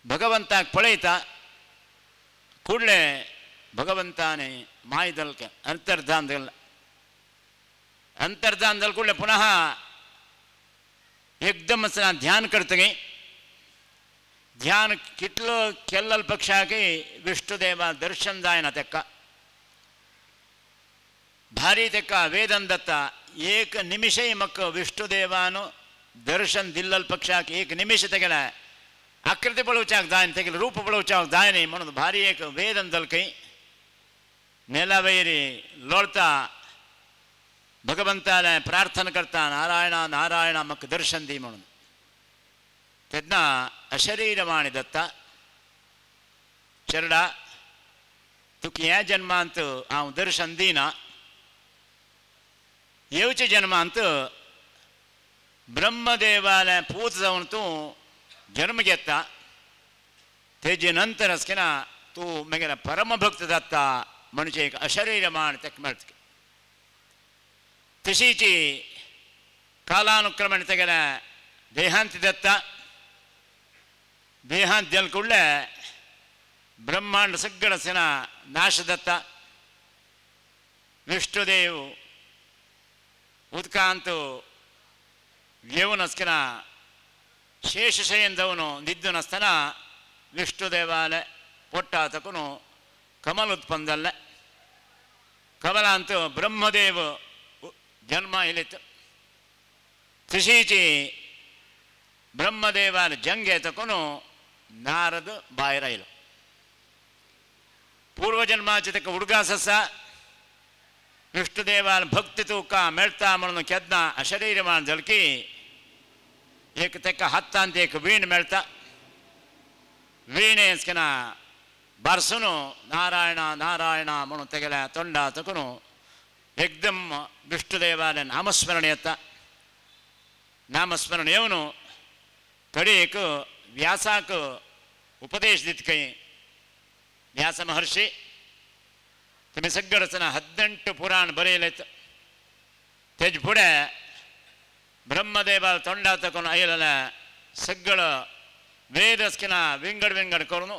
भगवंताक पळयता कुडले भगवंताने माय दलके अंतर्धान दिला अंतर्धान दल कुडले पुनः एकदम ध्यान करतकीर ध्यान कितलो केल्ल पक्षाकी विष्णुदेवा दर्शन जायना तेका भारी तेका वेदन दत्ता एक निमिषय म्हाका विष्णुदेवान दर्शन दिल्ल पक्षाक एक निमिष तेगेले आकृती पळोवच्याक जायना तेगेले रूप पळोवच्याक जायना म्हणून भारी एक वेदन दलकय नेला वयरी लोळता भगवंताले प्रार्थना करता नारायणा नारायणा म्हाका दर्शन दी म्हणून तेन्ना अशरीरवाणी दत्ता चरडा तुका ह्या जन्मांत हांव दर्शन दिना येवच्या जन्मांत ब्रह्मदेवाले पूत जावन तूं जन्म घेता तेजे नंतर असकेना तूं मागीर परमभक्त जाता म्हणजे एक अशरीरवाण तेका मेळटा तशीच कालानुक्रमेण तेगेले देहांत दत्ता देहांत दिल कुडले ब्रह्मांड सगळं सेना नाश दत्ता विष्णुदेव उदकांत घेवन असकेना शेषशयन जावन न्हिदून आसतना विष्णुदेवाले पोट्टा तकून कमल उत्पन्न जाल्ले कमलांत ब्रह्मदेव जन्म येयलेत तशीच ब्रह्मदेवान जंगे तकून नारद भायर आयलो पूर्वजन्माचे तेका उडगास आसा विष्णुदेवान भक्ती तुका मेळटा म्हणून केन्ना अशरीरवाण जालकी एक तेका हातांत एक वीण मेळटा वीणेस केन्ना बारसून नारायणा नारायणा म्हणून तेगेल्या तोंडा तकून एकदम विष्णुदेवाले नामस्मरण येता नामस्मरण येवन कडेक व्यासाक उपदेश दित खंय व्यास महर्षी तुमी सगळे रचना 18 पुराण बरयलेत तेजे फुडें ब्रह्मदेवा तोंडा तकून आयलेले सगळं वेद असकिना विंगड विंगड करून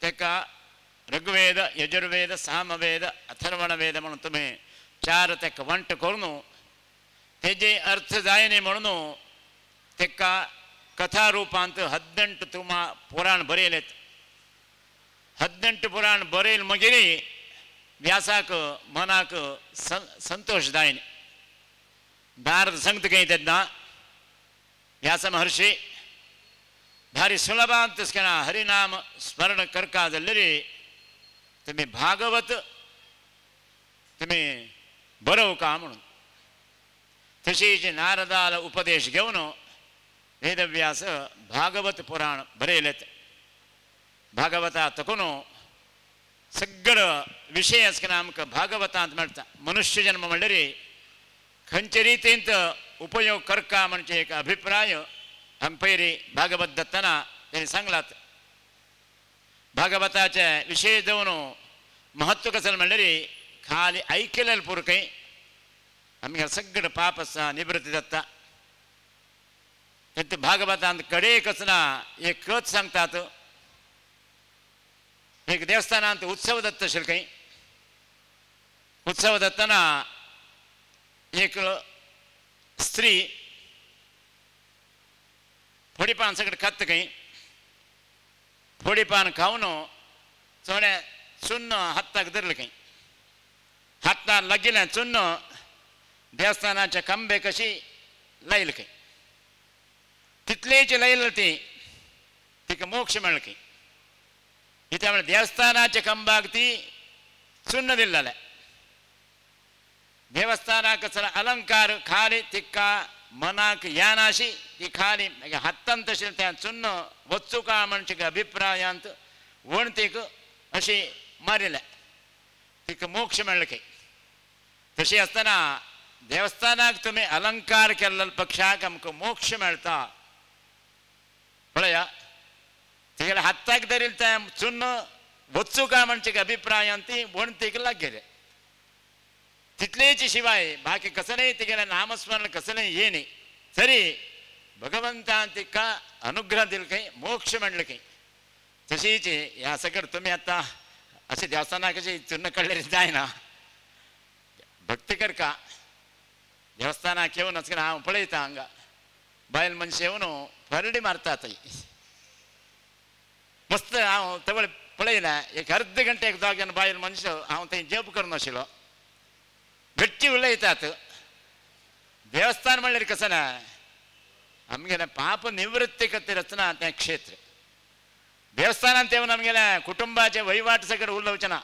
तेका ऋग्वेद यजुर्वेद सामवेद अथर्वण वेद म्हणून तुम्ही 4 तेका वंट करून तेजे अर्थ जायनी म्हणून तेका कथा रूपांत 18 पुराण बरयलेत 18 पुराण बरयल मागीर व्यासाक मनाक संतोष जायना नारद सांगता खंय तेन्ना व्यास महर्षी भारी सुलभांत हरिनाम स्मरण करका जाल्यार तुम्ही भागवत तुम्ही बरोवका म्हणून तशीच नारदाला उपदेश घेवन वेदव्यास भागवत पुराण बरयलेत भागवता तकून सगळं विषय असकना आमकां भागवतांत मेळटा मनुष्य जन्म म्हणल्यार खंयचे रितींत उपयोग करका म्हणजे एक अभिप्राय हांगा पयलीं भागवत दत्ताना तेणी सांगलात भागवताचे विशय जावन महत्व कसं म्हणल्यार खाली ऐकलेले पुरकय आमगे सगळं पाप आसा निवृत्ती जाता ते भागवतांत कडेक आसना एक कथ सांगतात एक देवस्थानांत उत्सव दत्त आशिल्लो खंय उत्सव दत्ताना एक स्त्री फोडीपान सगळें खाता खंय फोडीपान खावन थोडें चुन्न हाताक धरलें खंय हाताक लागिल्लें चुन्न देवस्थानाच्या खांबे कशी लायली खंय तितलेच लायली ती तिका मोक्ष मेळ्ळो खंय कित्याक म्हळ्यार देवस्थानाच्या खांबाक ती चुन्न दिल्लें देवस्थानाक सर अलंकार खाली तिक्का मनाक यानाशी ती खाली हत्तंत त्या चुन्न वत्सू का मनशिक अभिप्रायांत वणतीक अशी मारिल्या तिक मोक्ष मेळके तशी असताना देवस्थानाक तुम्ही अलंकार केल्लो पक्षाक आमकां मोक्ष मेळटा पळया तिगेल्या हत्ताक धरील त्या चुन्न वत्सू का मनशिक अभिप्रायांत ती वणतीक लागले तितलेच शिवाय बाकी कसं नाही तिगेल्या नामस्मरण कसं नाही ये नाही तरी भगवंतान तिका अनुग्रह दिल काही मोक्ष म्हणलं काही तशीच ह्या सगळं तुम्ही आता असे देवस्थाना कशी चुन्न कळलेली जाय ना भक्ती कर का देवस्थानाक येवन वचून हांव पळयता हांगा बायल मनशां येवन फरडी मारतात मस्त हांव तवळ पळयला एक अर्ध गंटेक दोगान बायल मनशां हांव थंय जप करनाशिल्लो गट्टी उलयतात देवस्थान म्हणल्यार कसं ना आमगेल्या पाप निवृत्ती खातीर रचना तें क्षेत्र देवस्थानांत येवन आमगेल्या कुटुंबाचे वहिवाट सगळें उलोवचें ना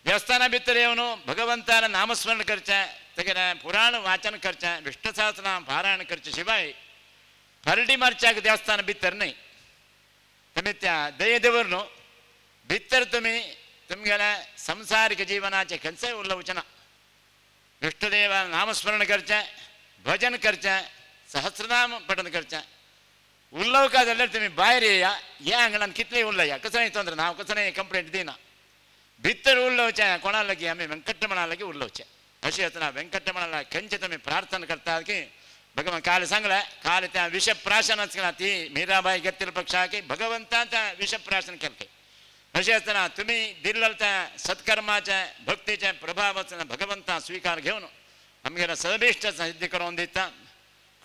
देवस्थाना भितर येवन भगवंतान नामस्मरण करचें तेगेलें पुराण वाचन करचें विष्णू सहस्रनाम पारायण करचे शिवाय फरडी मारच्याक देवस्थान भितर न्हय तुमी त्या दये दवरून भितर तुमी तुमगेल्या संसारीक जिवनाचें खंयचंय उलोवचें ना विष्णुदेवा नामस्मरण करचें भजन करचें सहस्रनाम पठन करचें उल्लवका जाल्यार तुमी भायर येया ह्या आंगणान कितलें उलया कसलेंय तोंदर ना हांव कसलेंय कंप्लेंट दिना भितर उल्लवचें कोणा लागीं आमी वेंकटरमणा लागीं उल्लवचें अशें आसना वेंकटरमणाला खंयचें तुमी प्रार्थना करतात की भगवान काल सांगलें काल त्या विषप्राशन आसना ती मिराबाई घेतिल्ल्या पक्षाक भगवंतान त्या विषप्राशन केलें अशें आसतना तुमी दिल्लें त्या सत्कर्माचें भक्तीचें प्रभाव आसतना भगवंता स्विकार घेवन आमगेल्या सर्वेश्ट सिद्धी करून दिता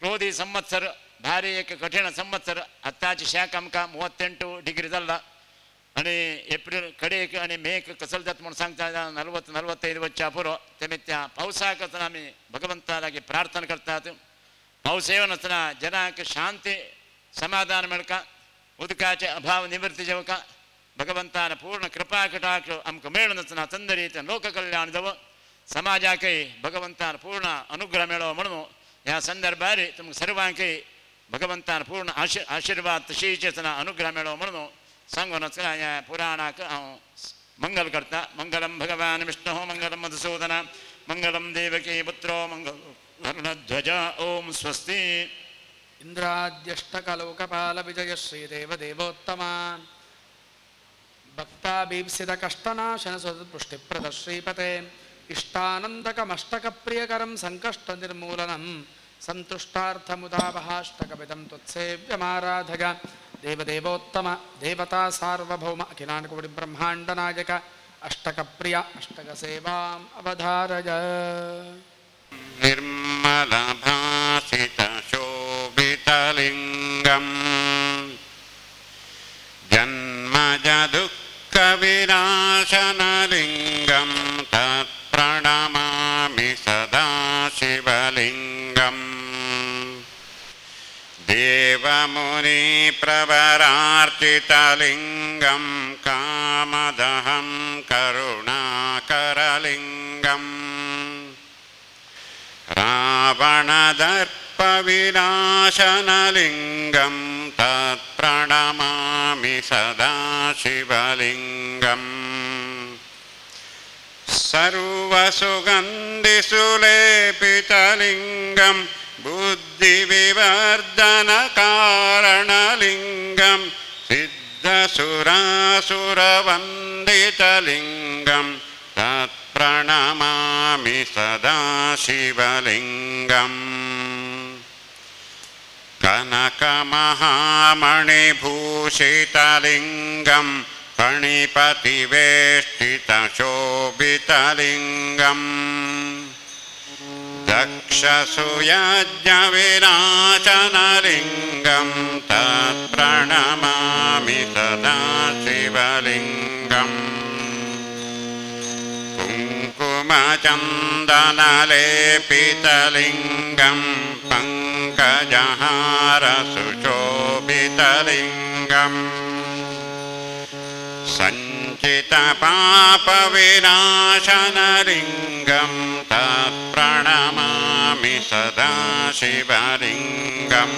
क्रोधी संवत्सर भारी एक कठीण संवत्सर आतांची शाख आमकां 38 डिग्री जाल्ला आनी एप्रील कडेक आनी मेक कसल जाता म्हूण सांगता 40-45 वचच्या पुरो तेमी त्या पावसाक आसतना आमी भगवंता लागीं प्रार्थना करतात पावस येवन आसतना जनाक शांती समाधान मेळका उदकाचे अभाव निवृत्ती जेवका भगवंतान पूर्ण कृपा कटाक्ष आमकां मेळून आसतना चंदरीत लोक कल्याण जावं समाजाकय भगवंतान पूर्ण अनुग्रह मेळो म्हणून ह्या संदर्भार तुमकां सर्वांकय भगवंतान पूर्ण आशीर्वाद तशीच आसतना अनुग्रह मेळो म्हणून सांगून आसतना ह्या पुराणाक हांव मंगल करता मंगलम भगवान विष्णु मंगलम मधुसूदन मंगलम देवकी पुत्रो मंगलध्वज ओम स्वस्ति इंद्राद्यष्टकलोकपाल विजय श्रीदेव देवोत्तमा भक्ताभीप्सित कष्टनाशन सुपुष्टिप्रद श्रीपते इष्टानन्दकमष्टकप्रियकरं संकष्टनिर्मूलनं सन्तुष्टार्थमुदावहाष्टकविदं त्वत्सेव्यमाराधक देवदेवोत्तम देवता सार्वभौम अखिलाण्डकोटिब्रह्माण्डनायक अष्टकप्रिय अष्टकसेवाम् अवधारय निर्मलभासितशोभितलिङ्गम् जन्मजदुःखविनाशनलिङ्गं तत्प्रणमामि सदा शिवलिङ्गम् देवमुनिप्रवरार्चितलिङ्गं कामदहं करुणाकरलिङ्गम् रावणदर्पविनाशनलिङ्गं तत्प्रणमामि सदा शिवलिङ्गम् सर्वसुगन्धिसुलेपितलिङ्गं बुद्धिविवर्धनकारणलिङ्गं सिद्धसुरासुरवन्दितलिङ्गं तत्प्रणमामि सदा शिवलिङ्गम् कनकमहामणिभूषितलिङ्गं फणिपतिवेष्टितशोभितलिङ्गम् दक्षसुयज्ञविनाशनलिङ्गं तत्प्रणमामि सदा शिवलिङ्गम् कुङ्कुमचन्दनलेपितलिङ्गं पङ्कजहारसुशोभितलिङ्गम् सञ्चितपापविनाशनलिङ्गं तत्प्रणमामि सदा शिवलिङ्गम्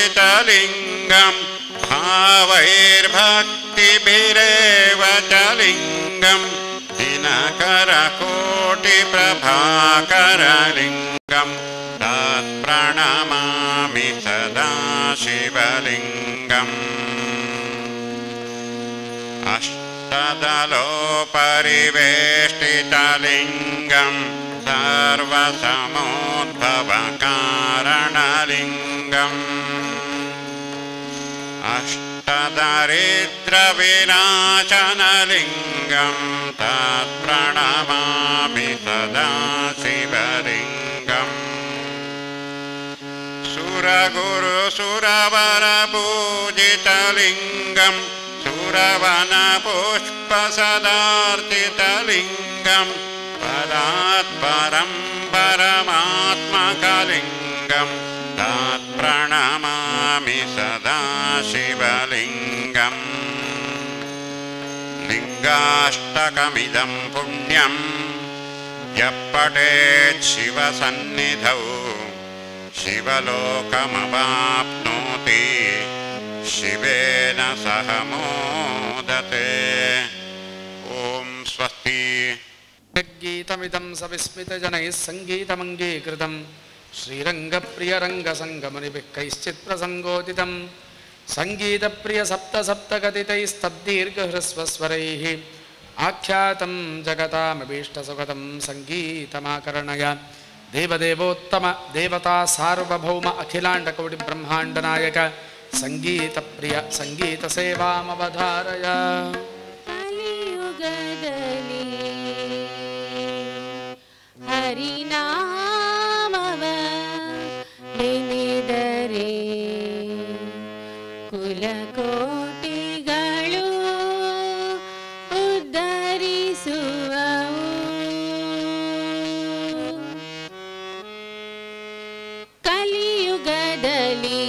देवगणार्चितसेवितलिङ्गं भावैर्भक्तिभिरेव च लिङ्गं दिनकरकोटिप्रभाकरलिङ्गं तत्प्रणमामि सदा शिवलिङ्गम् अष्टदलोपरिवेष्टितलिङ्गं सर्वसमोद्भवकारणलिङ्गम् अष्टदरिद्रविनाशनलिङ्गं तत्प्रणमामि सदा शिवलिङ्गम् सुरगुरुसुरवरपूजितलिङ्गं सुरवनपुष्पसदार्चितलिङ्गं परात्परं परमात्मकलिङ्गं तत्प्रणमामि सदा शिवलिङ्गम् लिङ्गाष्टकमिदं पुण्यं यः पठेत् शिवसन्निधौ शिवलोकमवाप्नोति शिवेन सह मोदते ॐ स्वस्ति गीतमिदं सविस्मितजनैः सङ्गीतमङ्गीकृतं श्रीरङ्गप्रियरङ्गसङ्गमनिभिः कैश्चित् प्रसङ्गोदितं सङ्गीतप्रियसप्तसप्तगतितैस्तद्दीर्घहृस्वस्वरैः आख्यातं जगतामभीष्टसुगतं सङ्गीतमाकर्णय देवदेवोत्तम देवता सार्वभौम अखिलाण्डकोटिब्रह्माण्डनायक संगीतप्रिय संगीतसेवामवधारय कलियुगदली हरिनामव ನೆನೆದರೆ ಕುಲಕೋಟಿಗಳು ಉದ್ಧರಿಸುವವು ಕಲಿಯುಗದಲ್ಲಿ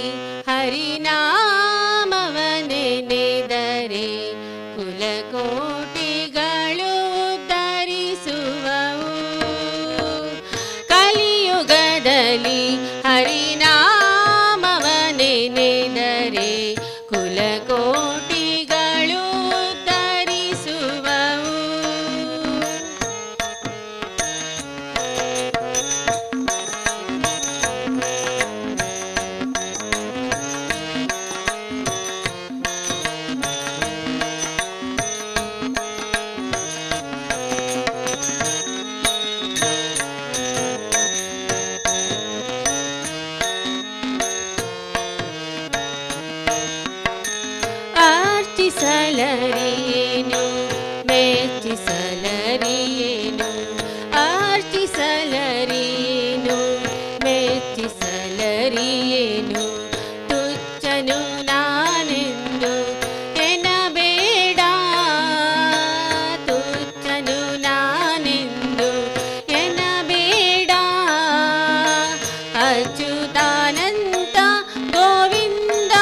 ಹರಿನಾಮವ ನೆನೆದರೆ ಕುಲಕೋಟಿಗಳು ಉದ್ಧರಿಸುವವು ಕಲಿಯುಗದಲ್ಲಿ ಹರಿನಾಮವ ನೆನೆದರೆ ಕುಲಕೋಟಿಗಳು ಉದ್ಧರಿಸುವವು ಅರ್ಚಿಸಲರಿಯೇನು ಮೆಚ್ಚಿಸಲರಿಯೇನು ಅರ್ಚಿಸಲರಿಯೇನು ಮೆಚ್ಚಿಸಲರಿಯೇನು ತುಚ್ಚನು ನಾನೆಂದು ಎನ್ನಬೇಡ ತುಚ್ಚನು ನಾನೆಂದು ಎನ್ನಬೇಡ ಅಚ್ಯುತಾನಂತ ಗೋವಿಂದ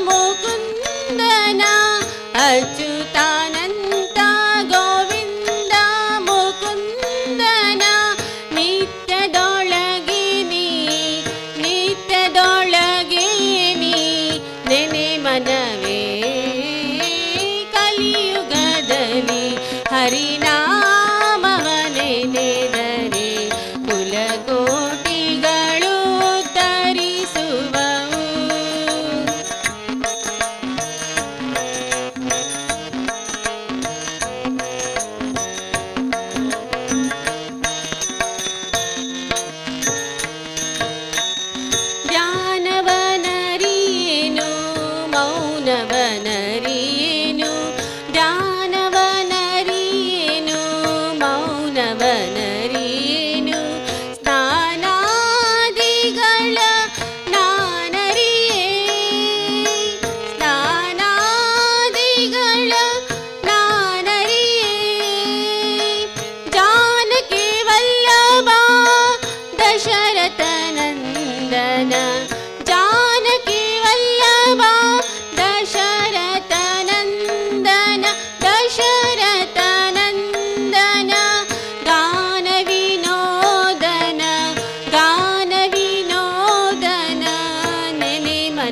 ಮುಕುಂದನ ಅಚ್ಯುತಾನಂತ ಗೋವಿಂದ ಮುಕುಂದನ ನಿತ್ಯದೊಳಗಿನಿ ನಿತ್ಯದೊಳಗಿನಿ ನೆನೆ ಮನವೇ ಕಲಿಯುಗದಲ್ಲಿ ಹರಿನಾಮವ ನೆನೆದರೆ ಕುಲಕೋಟಿಗಳು ಧರಿಸುವವು ಧ್ಯಾನವನರಿಯೇನು ಮೌನ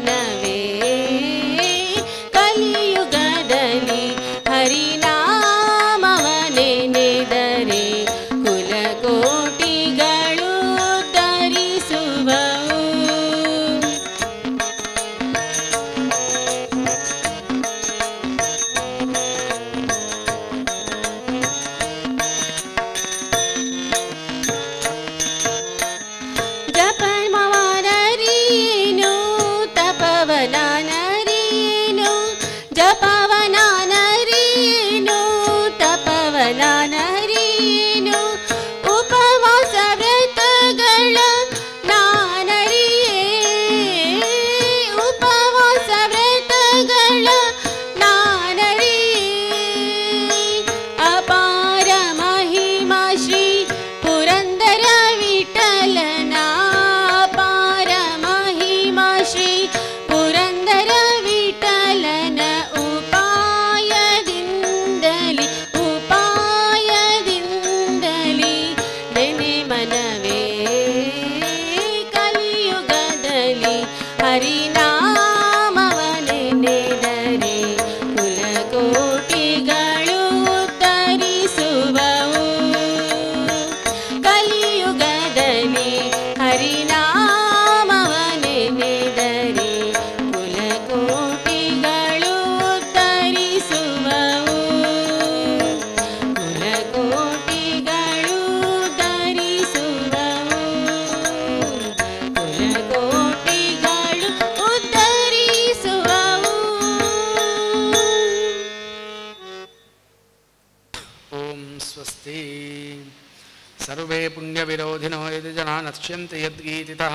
ಮನವೇ ಕಲಿಯುಗದಲ್ಲಿ ಹರಿನಾಮವನೆನೆದರೆ ಕುಲಕೋಟಿಗಳು ತರಿಸುವವು. ಜಪವನರಿಯೇನು ತಪವನರಿಯೇನು ಜಪವನರಿಯೇನು ತಪವನರಿಯೇನು ಉಪವಾಸ ವ್ರತಗಳ ನಾನರಿಯೇ ಉಪವಾಸ ವ್ರತಗಳ ನಾನರಿಯೇ ಅಪಾರ ಮಹಿಮಾ ಶ್ರೀ ಪುರಂದರ ವಿಠಲನ ಅಪಾರ ಮಹಿಮಾ ಶ್ರೀ ಪುರಂದರ ವಿಠಲನ ಉಪಾಯದಿಂದಲಿ ನೆನೆ ಮನವೇ ಕಲಿಯುಗದಲ್ಲಿ ಹರಿನಾಮವನೆನೆದರೆ ಕುಲಕೋಟಿಗಳು ತರಿಸುವವು. ಕಲಿಯುಗದಲ್ಲಿ ಹರಿನಾಮವನೆನೆದರೆ ಕುಲಕೋಟಿಗಳು ತರಿಸುವವು. ಕುಲಕೋಟಿಗಳು ಧರಿಸುವವು. ಕುಲಕೋಟಿಗಳು ಉದ್ಧರಿಸುವವು. ಓಂ ಸ್ವಸ್ತಿ. ಸರ್ವೇ ಪುಣ್ಯವಿರೋಧಿನೋ ಯದಿ ಜನಾ ನಶ್ಯಂತೆ ಯದ್ಗೀತಿತಃ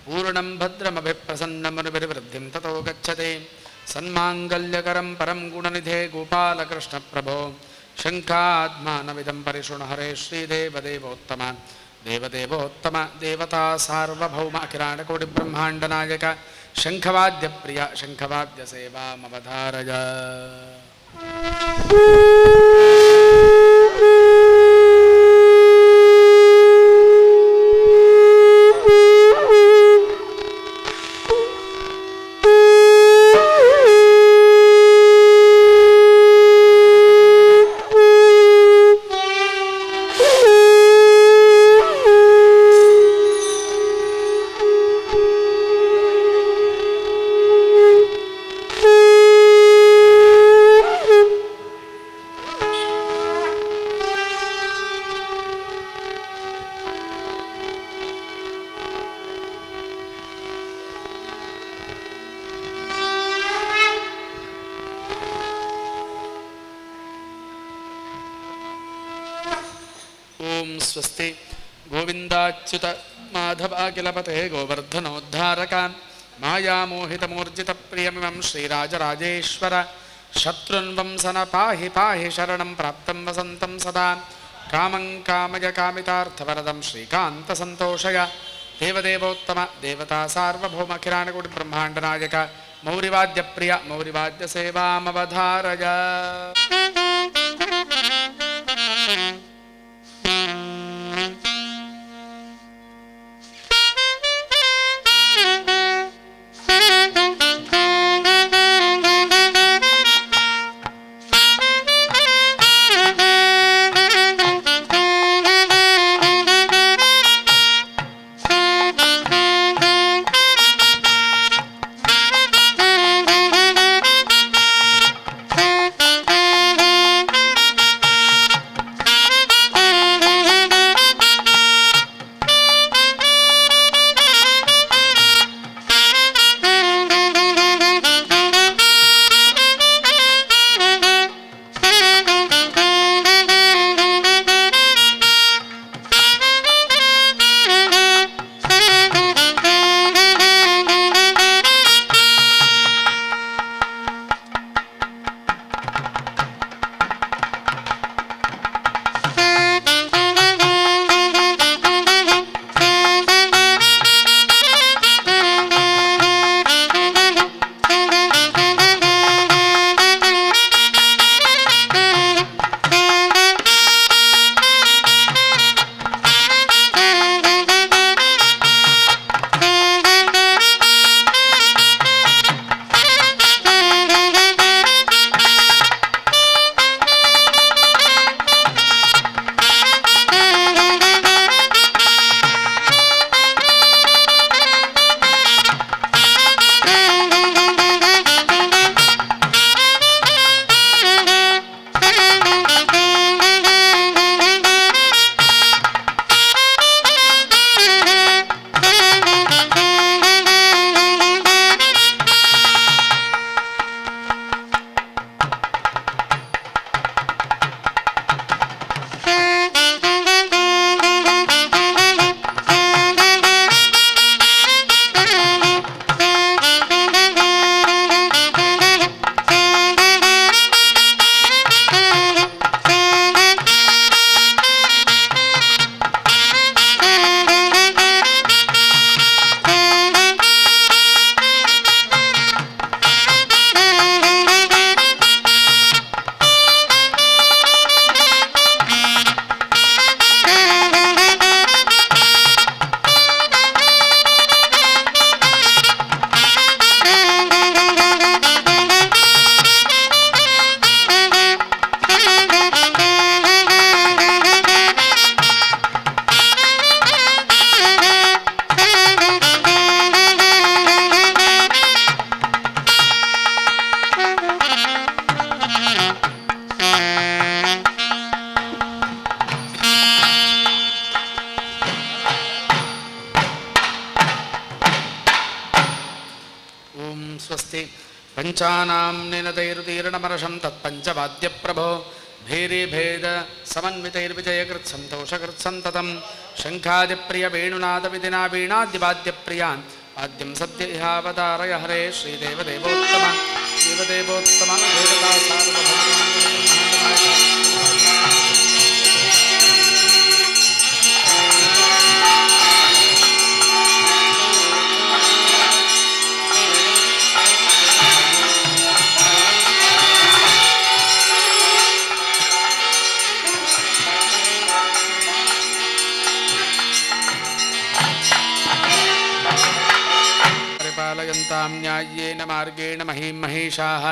ಪೂರ್ಣಂ ಭದ್ರಮಭಿಪ್ರಸನ್ನಮನುಭಿರ್ವೃದ್ಧಿಂ ತಥೋ ಗಚ್ಚತೆ. ಸನ್ಮಾಂಗಲ್ಯಕರಂ ಪರಂ ಗುಣನಿಧೇ ಗೋಪಾಲಕೃಷ್ಣ ಪ್ರಭೋ ಶಂಖಾದ್ಮಾನವಿದಂ ಪರಿಶೃಣು ಹರೇ ಶ್ರೀದೇವದೇವೋತ್ತಮ ದೇವದೇವೋತ್ತಮ ದೇವತಾ ಸಾರ್ವಭೌಮ ಅಖಿಲಾಂಡಕೋಟಿ ಬ್ರಹ್ಮಾಂಡ ನಾಯಕ ಶಂಖವಾದ್ಯ ಪ್ರಿಯ ಶಂಖವಾದ್ಯ ಸೇವಾಮವಧಾರಯ. ಓಂ ಸ್ವಸ್ತಿ. ಗೋವಿಂದಾಚ್ಯುತ ಮಾಧವಾಖಿಲಪತೆ ಗೋವರ್ಧನೋದ್ಧಾರಕ ಮಾಯಾಮೋಹಿತಮೂರ್ಜಿತ ಪ್ರಿಯಮಿಮಂ ಶ್ರೀರಾಜರಾಜೇಶ್ವರ ಶತ್ರುನ್ವಂಸನ ಪಾಹಿ ಪಾಹಿ ಶರಣಂ ಪ್ರಾಪ್ತಂ ವಸಂತಂ ಸದಾ ಕಾಮಂ ಕಾಮಯ ಕಾಮಿತಾರ್ಥವರದಂ ಶ್ರೀಕಾಂತ ಸಂತೋಷಯ. ದೇವದೇವೋತ್ತಮ ದೇವತಾ ಸಾರ್ವಭೌಮ ಅಖಿಲಾಂಡಕೋಟಿ ಬ್ರಹ್ಮಾಂಡ ನಾಯಕ ಮೌರಿವಾದ್ಯ ಪ್ರಿಯ ಮೌರಿವಾದ್ಯ ಸೇವಾಮವಧಾರಯ. Thank you. पञ्चानां निनतैरुतीर्णमर्षं तत्पञ्चवाद्यप्रभो भैरीभेद समन्वितैर्विजयकृत्सन्तोषकृत्सन्ततं शङ्खादिप्रियवेणुनादविधिना वीणाद्यवाद्यप्रियान् वाद्यं सद्य इहावतारय हरे श्रीदेवदेवोत्तम देवदेवोत्तम देवता परिपालयन्तां न्याय्येन मार्गेण महीं महिषाः